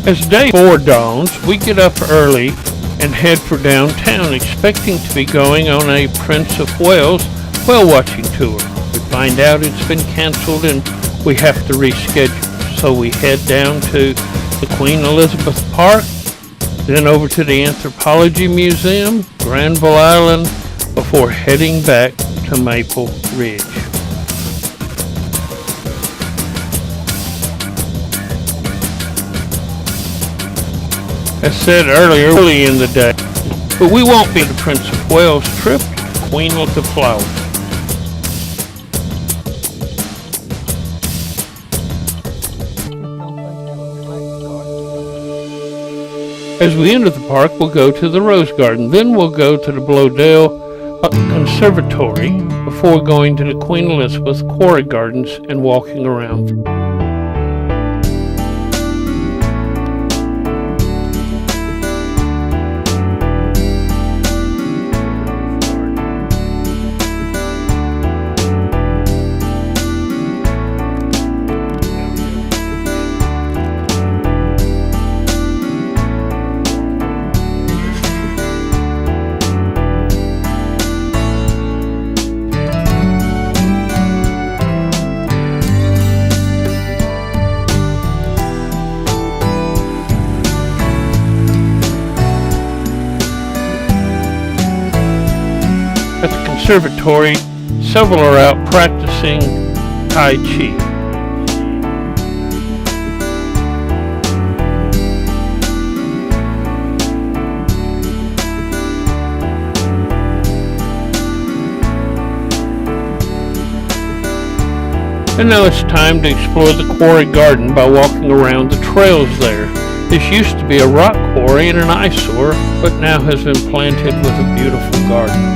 As day 4 dawns, we get up early and head for downtown, expecting to be going on a Prince of Wales whale watching tour. We find out it's been canceled and we have to reschedule. So we head down to the Queen Elizabeth Park, then over to the Anthropology Museum, Granville Island, before heading back to Maple Ridge. As said earlier, early in the day, but we won't be the Prince of Wales trip, Queen of the Flowers. As we enter the park, we'll go to the Rose Garden, then we'll go to the Bloedel Conservatory before going to the Queen Elizabeth Quarry Gardens and walking around. At the conservatory, several are out practicing Tai Chi. And now it's time to explore the quarry garden by walking around the trails there. This used to be a rock quarry and an eyesore, but now has been planted with a beautiful garden.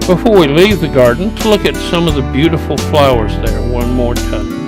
Before we leave the garden, let's look at some of the beautiful flowers there one more time.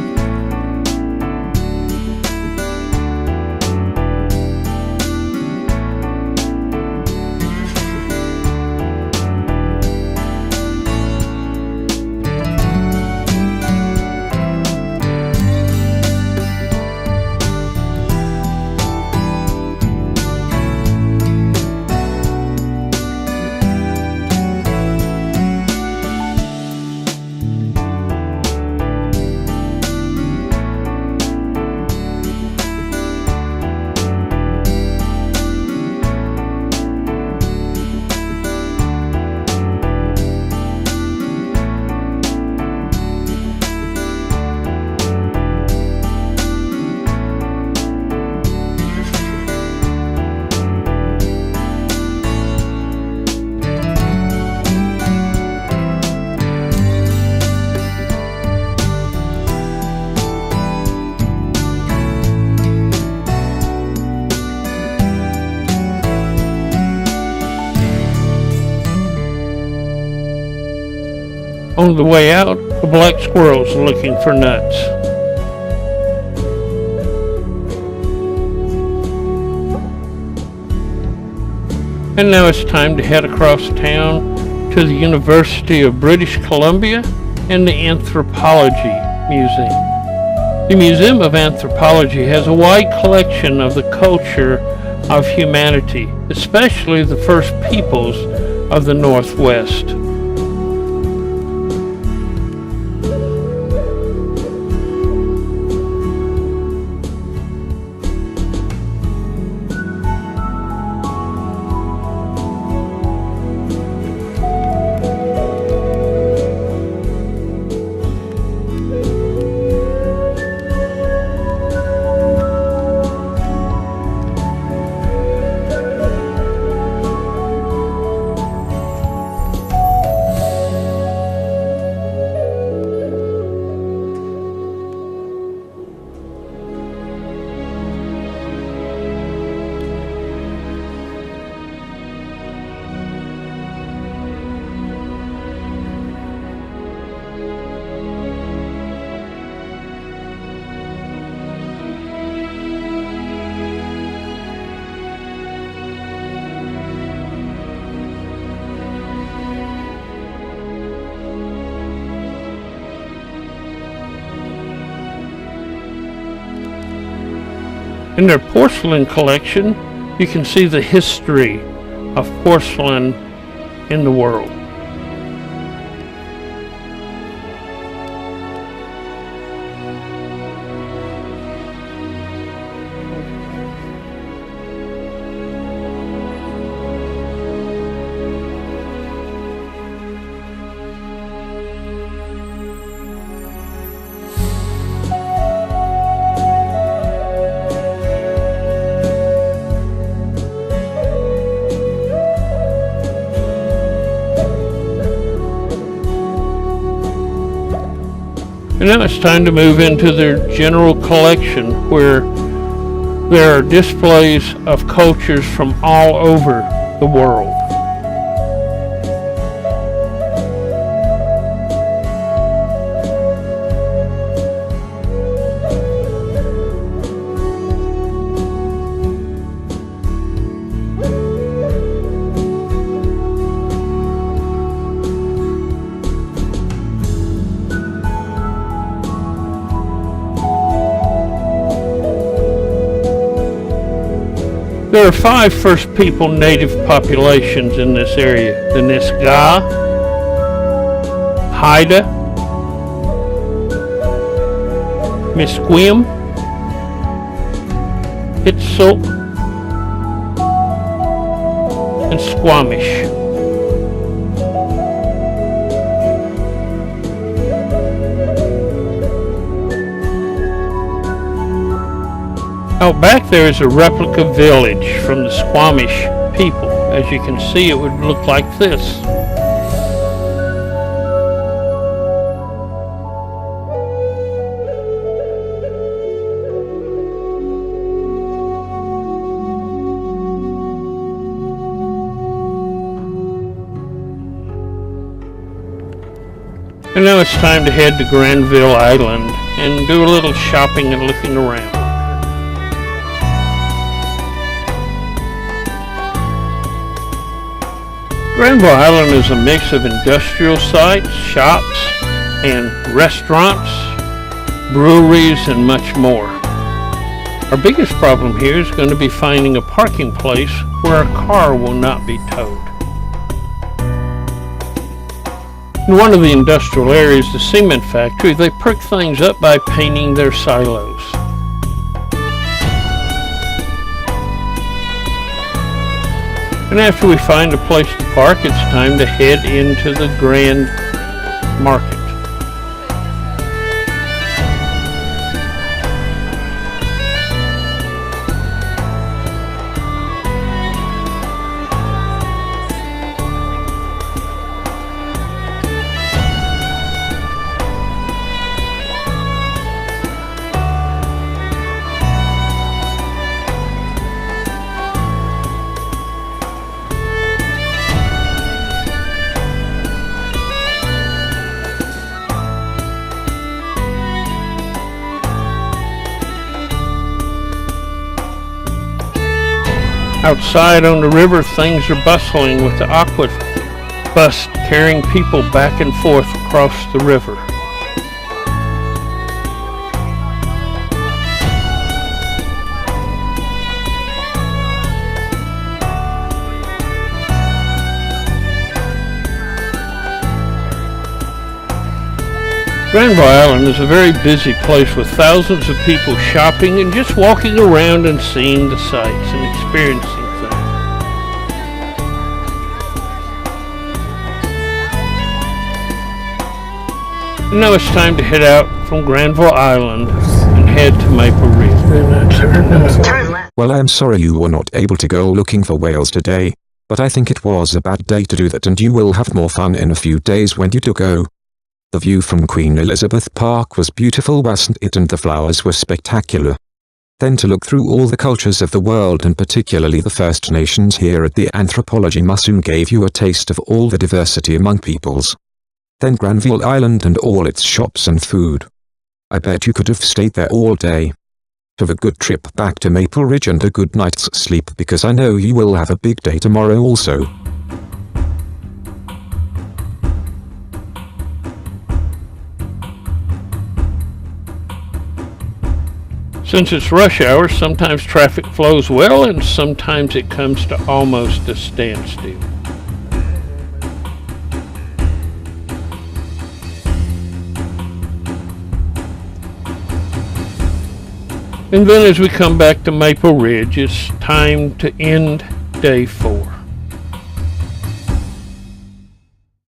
On the way out, a black squirrel's looking for nuts. And now it's time to head across town to the University of British Columbia and the Anthropology Museum. The Museum of Anthropology has a wide collection of the culture of humanity, especially the first peoples of the Northwest. In their porcelain collection, you can see the history of porcelain in the world. And now it's time to move into their general collection, where there are displays of cultures from all over the world. There are 5 First People native populations in this area: the Nisga'a, Haida, Musqueam, Hitchcock, and Squamish. Out back there is a replica village from the Squamish people. As you can see, it would look like this. And now it's time to head to Granville Island and do a little shopping and looking around. Granville Island is a mix of industrial sites, shops, and restaurants, breweries, and much more. Our biggest problem here is going to be finding a parking place where our car will not be towed. In one of the industrial areas, the cement factory, they perk things up by painting their silos. And after we find a place to park, it's time to head into the Grand Market. Outside on the river, things are bustling with the aqua bus carrying people back and forth across the river. Granville Island is a very busy place with thousands of people shopping and just walking around and seeing the sights and experiencing things. And now it's time to head out from Granville Island and head to Maple Ridge. Well, I'm sorry you were not able to go looking for whales today, but I think it was a bad day to do that, and you will have more fun in a few days when you do go. The view from Queen Elizabeth Park was beautiful, wasn't it, and the flowers were spectacular. Then to look through all the cultures of the world, and particularly the First Nations here at the Anthropology Museum, gave you a taste of all the diversity among peoples. Then Granville Island and all its shops and food. I bet you could have stayed there all day. Have a good trip back to Maple Ridge and a good night's sleep, because I know you will have a big day tomorrow also. Since it's rush hour, sometimes traffic flows well and sometimes it comes to almost a standstill. And then as we come back to Maple Ridge, it's time to end day 4.